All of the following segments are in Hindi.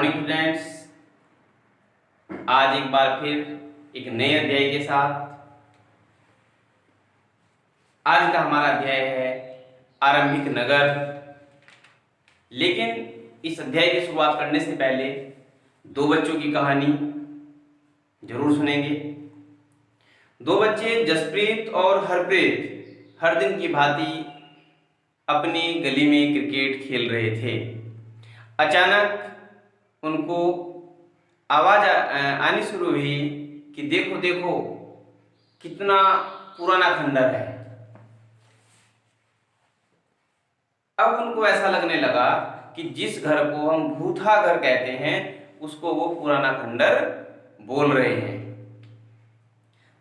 Morning students. आज एक बार फिर एक नए अध्याय के साथ। आज का हमारा अध्याय है आरंभिक नगर। लेकिन इस अध्याय की शुरुआत करने से पहले दो बच्चों की कहानी जरूर सुनेंगे। दो बच्चे जसप्रीत और हरप्रीत हर दिन की भांति अपनी गली में क्रिकेट खेल रहे थे। अचानक उनको आवाज आनी शुरू हुई कि देखो देखो कितना पुराना खंडर है। अब उनको ऐसा लगने लगा कि जिस घर को हम भूथा घर कहते हैं उसको वो पुराना खंडर बोल रहे हैं।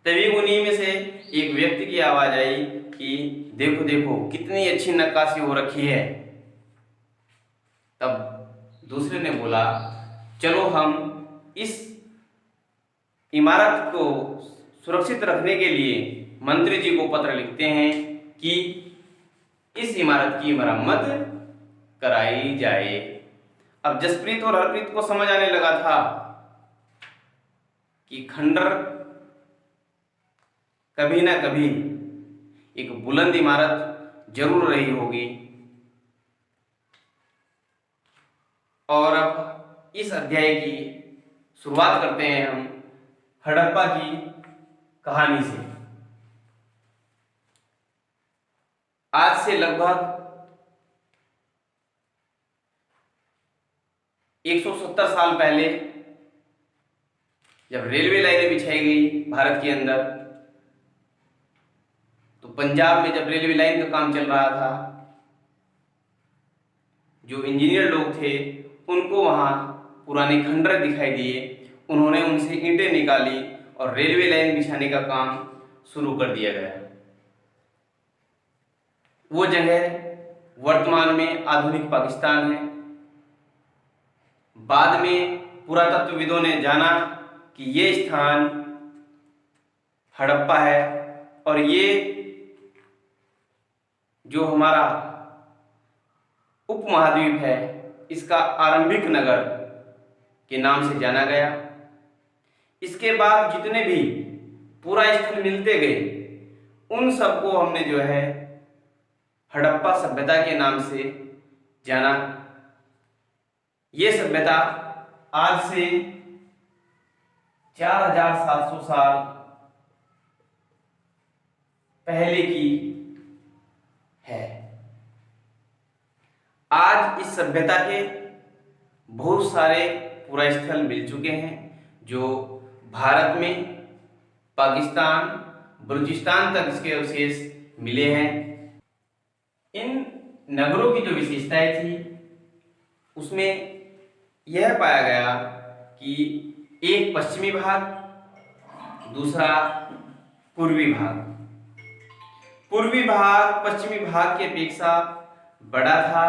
तभी उन्हीं में से एक व्यक्ति की आवाज आई कि देखो देखो कितनी अच्छी नक्काशी हो रखी है। तब दूसरे ने बोला चलो हम इस इमारत को सुरक्षित रखने के लिए मंत्री जी को पत्र लिखते हैं कि इस इमारत की मरम्मत कराई जाए। अब जसप्रीत और हरप्रीत को समझ आने लगा था कि खंडर कभी ना कभी एक बुलंद इमारत जरूर रही होगी। और अब इस अध्याय की शुरुआत करते हैं हम हड़प्पा की कहानी से। आज से लगभग 170 साल पहले जब रेलवे लाइनें बिछाई गई भारत के अंदर, तो पंजाब में जब रेलवे लाइन का काम चल रहा था, जो इंजीनियर लोग थे उनको वहां पुराने खंडर दिखाई दिए। उन्होंने उनसे ईंटें निकाली और रेलवे लाइन बिछाने का काम शुरू कर दिया गया। वो जगह वर्तमान में आधुनिक पाकिस्तान है। बाद में पुरातत्वविदों ने जाना कि ये स्थान हड़प्पा है और ये जो हमारा उपमहाद्वीप है इसका आरंभिक नगर के नाम से जाना गया। इसके बाद जितने भी पूरा स्थल मिलते गए उन सबको हमने जो है हड़प्पा सभ्यता के नाम से जाना। ये सभ्यता आज से 4700 साल पहले की है। आज इस सभ्यता के बहुत सारे पुरा स्थल मिल चुके हैं जो भारत में, पाकिस्तान, बलूचिस्तान तक इसके अवशेष मिले हैं। इन नगरों की जो विशेषताएं थी उसमें यह पाया गया कि एक पश्चिमी भाग, दूसरा पूर्वी भाग। पूर्वी भाग पश्चिमी भाग की अपेक्षा बड़ा था,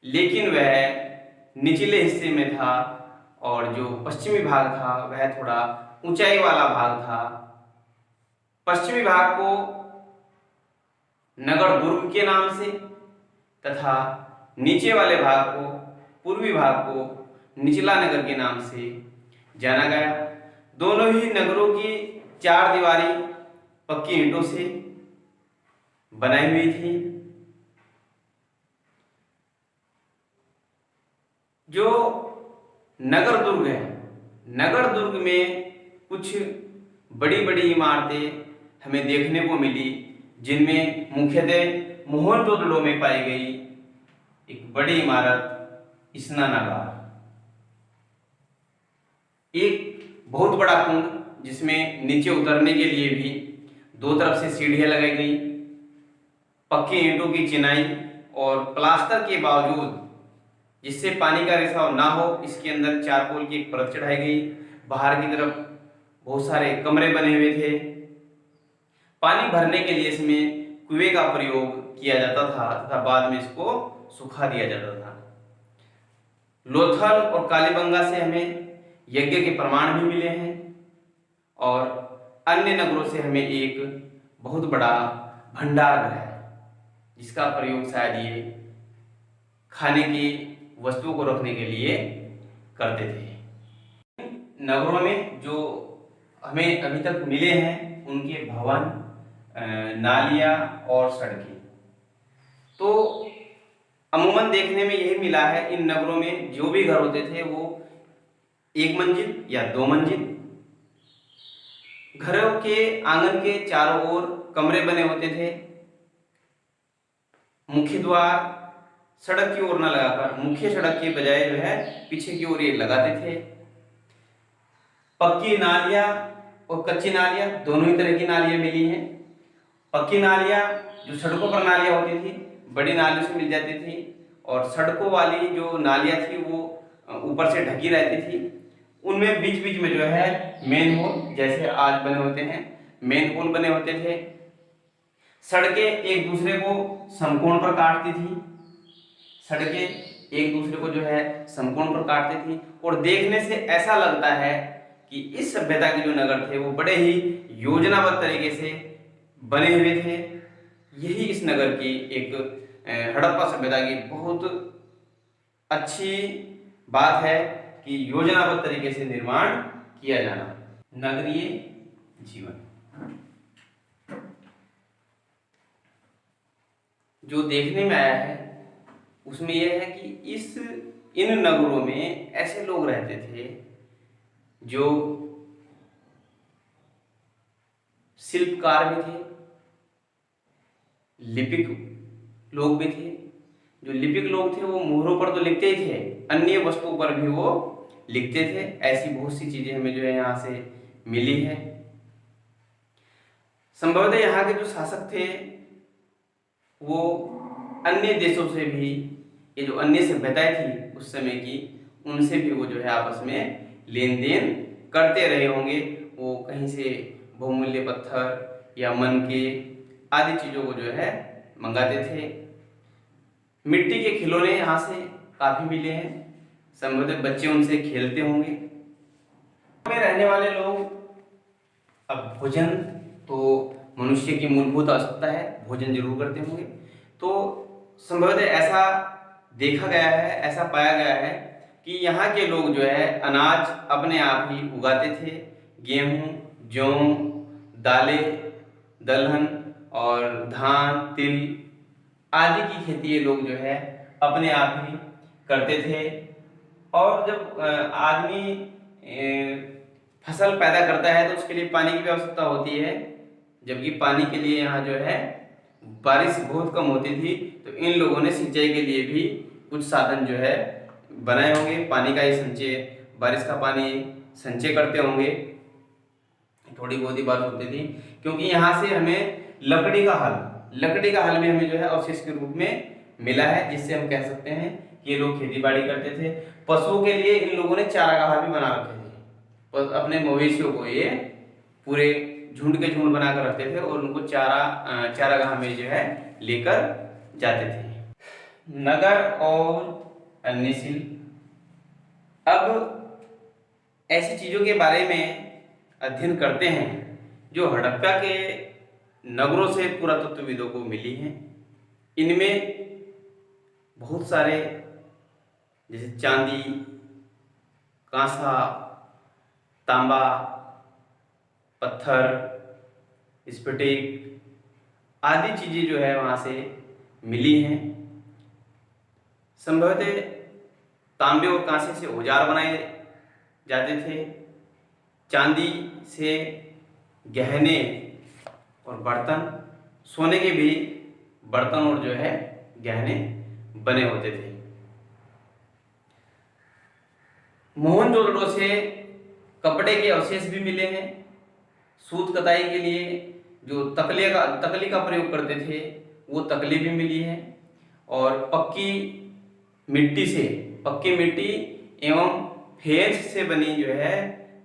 लेकिन वह निचले हिस्से में था और जो पश्चिमी भाग था वह थोड़ा ऊंचाई वाला भाग था। पश्चिमी भाग को नगर दुर्ग के नाम से तथा नीचे वाले भाग को, पूर्वी भाग को निचला नगर के नाम से जाना गया। दोनों ही नगरों की चार दीवारी पक्की ईंटों से बनाई हुई थी। जो नगर दुर्ग है, नगर दुर्ग में कुछ बड़ी बड़ी इमारतें हमें देखने को मिली, जिनमें मुख्यतः मोहनजोदड़ो में पाई गई एक बड़ी इमारत स्नानागार, एक बहुत बड़ा कुंड जिसमें नीचे उतरने के लिए भी दो तरफ से सीढ़ियां लगाई गई, पक्की ईंटों की चिनाई और प्लास्टर के बावजूद, जिससे पानी का रिसाव ना हो, इसके अंदर चारकोल की एक परत चढ़ाई गई। बाहर की तरफ बहुत सारे कमरे बने हुए थे। पानी भरने के लिए इसमें कुएं का प्रयोग किया जाता था तथा बाद में इसको सुखा दिया जाता था। लोथल और कालीबंगा से हमें यज्ञ के प्रमाण भी मिले हैं और अन्य नगरों से हमें एक बहुत बड़ा भंडार घर है जिसका प्रयोग शायद ये खाने की वस्तुओं को रखने के लिए करते थे। नगरों में जो हमें अभी तक मिले हैं उनके भवन, नालियां और सड़कें, तो अमूमन देखने में यही मिला है इन नगरों में जो भी घर होते थे वो एक मंजिल या दो मंजिल, घरों के आंगन के चारों ओर कमरे बने होते थे, मुख्य द्वार सड़क की ओर न लगाकर मुख्य सड़क के बजाय जो है पीछे की ओर ये लगाते थे। पक्की नालियां और कच्ची नालियां दोनों ही तरह की नालियां मिली हैं। पक्की नालियां जो सड़कों पर नालियां होती थी बड़ी नालियों से मिल जाती थी, और सड़कों वाली जो नालियां थी वो ऊपर से ढकी रहती थी। उनमें बीच बीच में जो है मेन होल, जैसे आज बने होते हैं मेन होल बने होते थे। सड़कें एक दूसरे को समकोण पर काटती थी, सड़कें एक दूसरे को जो है समकोण पर काटती थी, और देखने से ऐसा लगता है कि इस सभ्यता के जो नगर थे वो बड़े ही योजनाबद्ध तरीके से बने हुए थे। यही इस नगर की एक हड़प्पा सभ्यता की बहुत अच्छी बात है कि योजनाबद्ध तरीके से निर्माण किया जाना। नगरीय जीवन जो देखने में आया है उसमें यह है कि इन नगरों में ऐसे लोग रहते थे जो शिल्पकार भी थे, लिपिक लोग भी थे। जो लिपिक लोग थे वो मोहरों पर तो लिखते ही थे, अन्य वस्तुओं पर भी वो लिखते थे। ऐसी बहुत सी चीजें हमें जो है यहाँ से मिली है। संभवतः यहाँ के जो शासक थे वो अन्य देशों से भी, ये जो अन्य सभ्यताएं थी उस समय की, उनसे भी वो जो है आपस में लेन देन करते रहे होंगे। वो कहीं से बहुमूल्य पत्थर या मनके आदि चीजों को जो है मंगाते थे। मिट्टी के खिलौने यहाँ से काफी मिले हैं, संभवतः बच्चे उनसे खेलते होंगे। में रहने वाले लोग, अब भोजन तो मनुष्य की मूलभूत आवश्यकता है, भोजन जरूर करते होंगे, तो संभवतः ऐसा देखा गया है, ऐसा पाया गया है कि यहाँ के लोग जो है अनाज अपने आप ही उगाते थे। गेहूं, जौ, दालें, दलहन और धान, तिल आदि की खेती ये लोग जो है अपने आप ही करते थे। और जब आदमी फसल पैदा करता है तो उसके लिए पानी की भी आवश्यकता होती है, जबकि पानी के लिए यहाँ जो है बारिश बहुत कम होती थी, तो इन लोगों ने सिंचाई के लिए भी कुछ साधन जो है बनाए होंगे। पानी का ही संचय, बारिश का पानी संचय करते होंगे, थोड़ी बहुत ही बात होती थी। क्योंकि यहाँ से हमें लकड़ी का हल भी हमें जो है अवशेष के रूप में मिला है, जिससे हम कह सकते हैं कि ये लोग खेती बाड़ी करते थे। पशुओं के लिए इन लोगों ने चारागाह भी बना रखे थे, अपने मवेशियों को ये पूरे झुंड के झुंड बनाकर रखते थे और उनको चारागाह में जो है लेकर जाते थे। नगर और अन्य शिल्प, अब ऐसी चीजों के बारे में अध्ययन करते हैं जो हड़प्पा के नगरों से पुरातत्वविदों को मिली हैं। इनमें बहुत सारे, जैसे चांदी, कांसा, तांबा, पत्थर, स्फटिक आदि चीजें जो है वहां से मिली हैं। संभवतः तांबे और कांसे से औजार बनाए जाते थे, चांदी से गहने और बर्तन, सोने के भी बर्तन और जो है गहने बने होते थे। मोहनजोदड़ो से कपड़े के अवशेष भी मिले हैं। सूत कताई के लिए जो तकली का प्रयोग करते थे वो तकली भी मिली है। और पक्की मिट्टी एवं फेंस से बनी जो है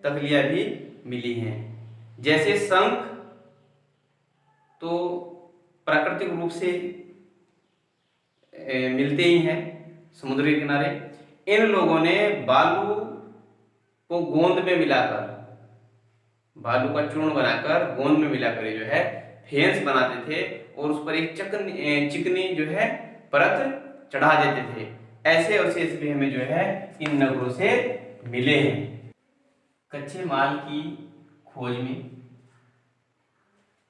तकलियां भी मिली हैं। जैसे शंख तो प्राकृतिक रूप से मिलते ही हैं समुद्री किनारे। इन लोगों ने बालू को गोंद में मिलाकर, बालू का चूर्ण बनाकर गोंद में मिलाकर जो है फेंस बनाते थे और उस पर एक चिकनी जो है परत चढ़ा देते थे, ऐसे अवशेष भी हमें जो है इन नगरों से मिले हैं। कच्चे माल की खोज में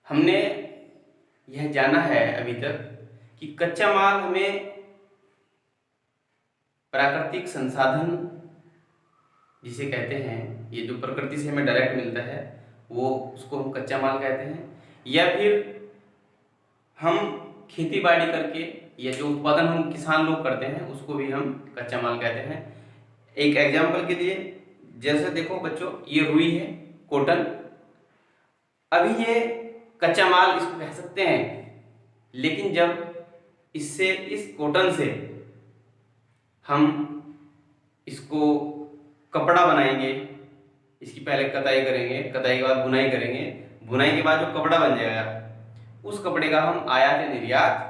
हमने यह जाना है अभी तक कि कच्चा माल हमें प्राकृतिक संसाधन जिसे कहते हैं, ये जो प्रकृति से हमें डायरेक्ट मिलता है वो उसको हम कच्चा माल कहते हैं, या फिर हम खेती बाड़ी करके या जो उत्पादन हम किसान लोग करते हैं उसको भी हम कच्चा माल कहते हैं। एक एग्जांपल के लिए जैसे देखो बच्चों, ये रुई है, कॉटन, अभी ये कच्चा माल इसको कह सकते हैं, लेकिन जब इससे इस कॉटन से हम इसको कपड़ा बनाएंगे, इसकी पहले कताई करेंगे, कताई के बाद बुनाई करेंगे, बुनाई के बाद जो कपड़ा बन जाएगा उस कपड़े का हम आयात या निर्यात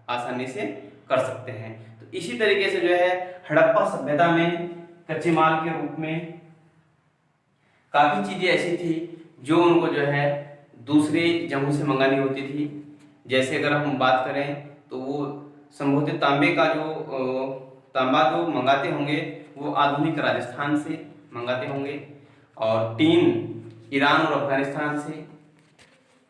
आसानी से कर सकते हैं। तो इसी तरीके से जो है हड़प्पा सभ्यता में कच्चे माल के रूप में काफी चीजें ऐसी थी जो उनको जो है दूसरी जगहों से मंगानी होती थी। जैसे अगर हम बात करें तो वो संभवतः तांबा जो मंगाते होंगे वो आधुनिक राजस्थान से मंगाते होंगे, और टीन ईरान और अफगानिस्तान से,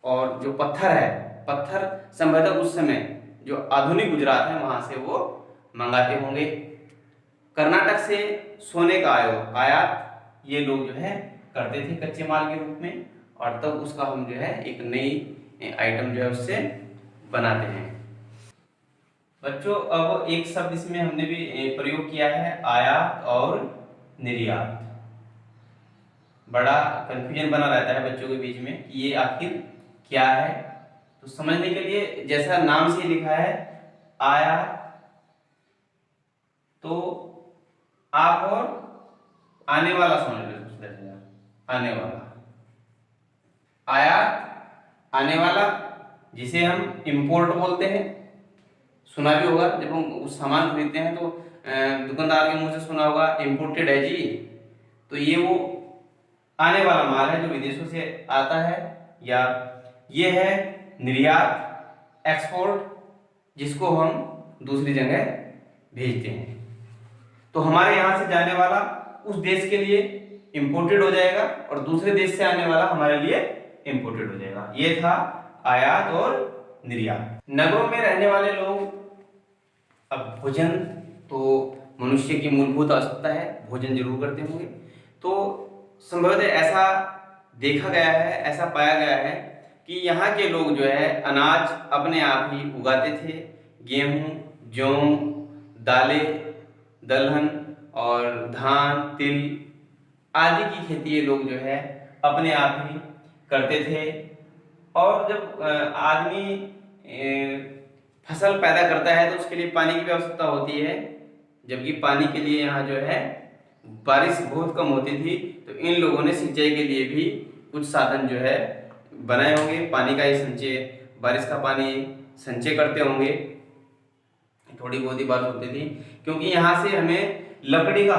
और जो पत्थर है, पत्थर संभवतः उस समय जो आधुनिक गुजरात है वहां से वो मंगाते होंगे। कर्नाटक से सोने का आयात ये लोग जो है करते थे कच्चे माल के रूप में, और तब उसका हम जो है एक नई आइटम जो है उससे बनाते हैं। बच्चों अब एक शब्द इसमें हमने भी प्रयोग किया है, आयात और निर्यात। बड़ा कंफ्यूजन बना रहता है बच्चों के बीच में कि ये आखिर क्या है। तो समझने के लिए जैसा नाम से लिखा है आयात, तो आप और आने वाला समझ लो, आने वाला, आयात आने वाला, जिसे हम इंपोर्ट बोलते हैं। सुना भी होगा जब हम उस सामान खरीदते हैं तो दुकानदार के मुंह से सुना होगा इंपोर्टेड है जी, तो ये वो आने वाला माल है जो विदेशों से आता है। या ये है निर्यात, एक्सपोर्ट, जिसको हम दूसरी जगह भेजते हैं। तो हमारे यहाँ से जाने वाला उस देश के लिए इंपोर्टेड हो जाएगा और दूसरे देश से आने वाला हमारे लिए इंपोर्टेड हो जाएगा। ये था आयात और निर्यात। नगरों में रहने वाले लोग, अब भोजन तो मनुष्य की मूलभूत आवश्यकता है, भोजन जरूर करते होंगे। तो संभवतः ऐसा देखा गया है, ऐसा पाया गया है कि यहाँ के लोग जो है अनाज अपने आप ही उगाते थे। गेहूं, जौ, दालें, दलहन और धान, तिल आदि की खेती ये लोग जो है अपने आप ही करते थे। और जब आदमी फसल पैदा करता है तो उसके लिए पानी की भी आवश्यकता होती है, जबकि पानी के लिए यहाँ जो है बारिश बहुत कम होती थी। तो इन लोगों ने सिंचाई के लिए भी कुछ साधन जो है बनाए होंगे, पानी का ही संचय, बारिश का पानी संचय करते होंगे। थोड़ी बहुत ही बात होती थी, क्योंकि यहाँ से हमें लकड़ी का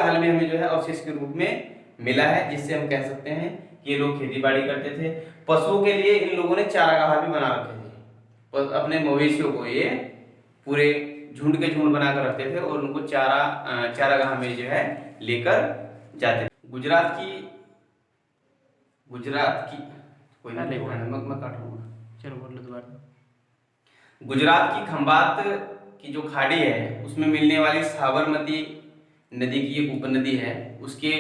हल भी हमें जो है अवशेष के रूप में मिला है, जिससे हम कह सकते हैं कि ये लोग खेती बाड़ी करते थे। पशुओं के लिए इन लोगों ने चारागाह भी बना रखे थे, अपने मवेशियों को ये पूरे झुंड के झुंड बनाकर रखते थे और उनको चारागाह में जो है लेकर जाते थे। गुजरात की कोई ना, मैं काट लूंगा, चलो बोल लो दोबारा। गुजरात की खंबात की जो खाड़ी है उसमें मिलने वाली साबरमती नदी की एक उपनदी है, उसके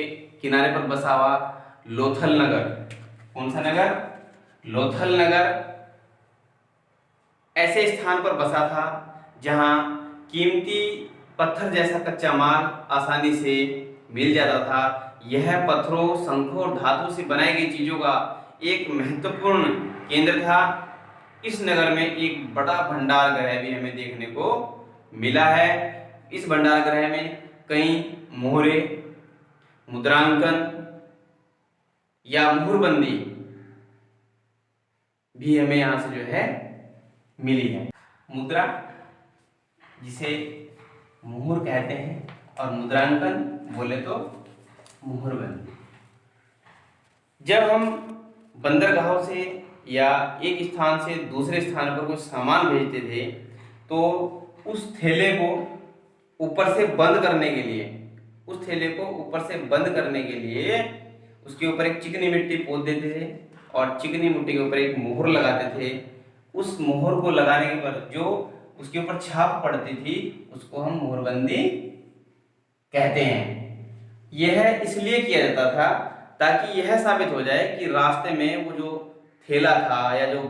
किनारे पर बसा हुआ लोथल नगर। कौन सा नगर? लोथल नगर ऐसे स्थान पर बसा था जहां कीमती पत्थर जैसा कच्चा माल आसानी से मिल जाता था। यह पत्थरों, शंखों और धातु से बनाई गई चीजों का एक महत्वपूर्ण केंद्र था। इस नगर में एक बड़ा भंडार गृह भी हमें देखने को मिला है। इस भंडार गृह में कई मोहरे, मुद्रांकन या मुहरबंदी भी हमें यहाँ से जो है मिली है। मुद्रा जिसे मुहर कहते हैं और मुद्रांकन बोले तो मुहरबंदी। जब हम बंदरगाहों से या एक स्थान से दूसरे स्थान पर कुछ सामान भेजते थे तो उस थैले को ऊपर से बंद करने के लिए, उस थैले को ऊपर से बंद करने के लिए उसके ऊपर एक चिकनी मिट्टी पोत देते थे और चिकनी मिट्टी के ऊपर एक मोहर लगाते थे। उस मोहर को लगाने के बाद जो उसके ऊपर छाप पड़ती थी उसको हम मोहरबंदी कहते हैं। यह इसलिए किया जाता था ताकि यह साबित हो जाए कि रास्ते में वो जो थैला था या जो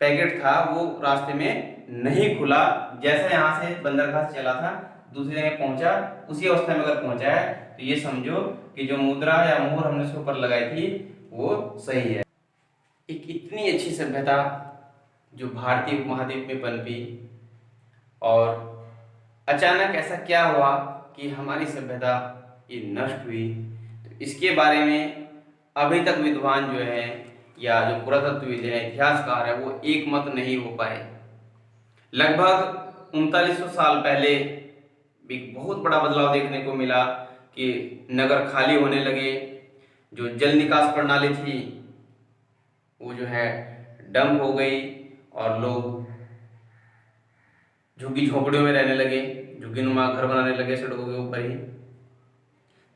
पैकेट था वो रास्ते में नहीं खुला। जैसा यहाँ से बंदरगाह से चला था दूसरी जगह पहुंचा, उसी अवस्था में अगर पहुंचा है तो ये समझो कि जो मुद्रा या मोहर हमने उसके ऊपर लगाई थी वो सही है। एक इतनी अच्छी सभ्यता जो भारतीय उपमहाद्वीप में पनपी और अचानक ऐसा क्या हुआ कि हमारी सभ्यता ये नष्ट हुई, तो इसके बारे में अभी तक विद्वान जो है या जो पुरातत्वविद है, इतिहासकार है, वो एक मत नहीं हो पाए। लगभग 3900 साल पहले एक बहुत बड़ा बदलाव देखने को मिला कि नगर खाली होने लगे, जो जल निकास प्रणाली थी वो जो है डंप हो गई और लोग झुग्गी झोपड़ियों में रहने लगे, झुग्गीनुमा घर बनाने लगे सड़कों के ऊपर ही।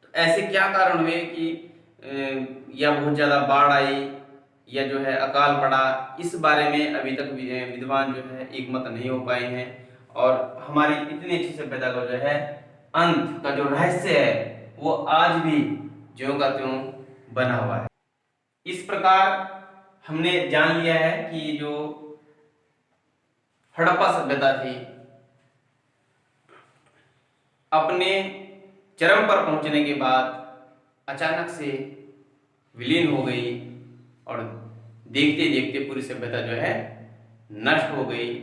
तो ऐसे क्या कारण हुए कि या बहुत ज़्यादा बाढ़ आई या जो है अकाल पड़ा, इस बारे में अभी तक विद्वान जो है एक मत नहीं हो पाए हैं। और हमारी इतनी अच्छी सभ्यता का जो है अंत का जो रहस्य है वो आज भी ज्यों का त्यों बना हुआ है। इस प्रकार हमने जान लिया है कि जो हड़प्पा सभ्यता थी अपने चरम पर पहुंचने के बाद अचानक से विलीन हो गई और देखते देखते पूरी सभ्यता जो है नष्ट हो गई।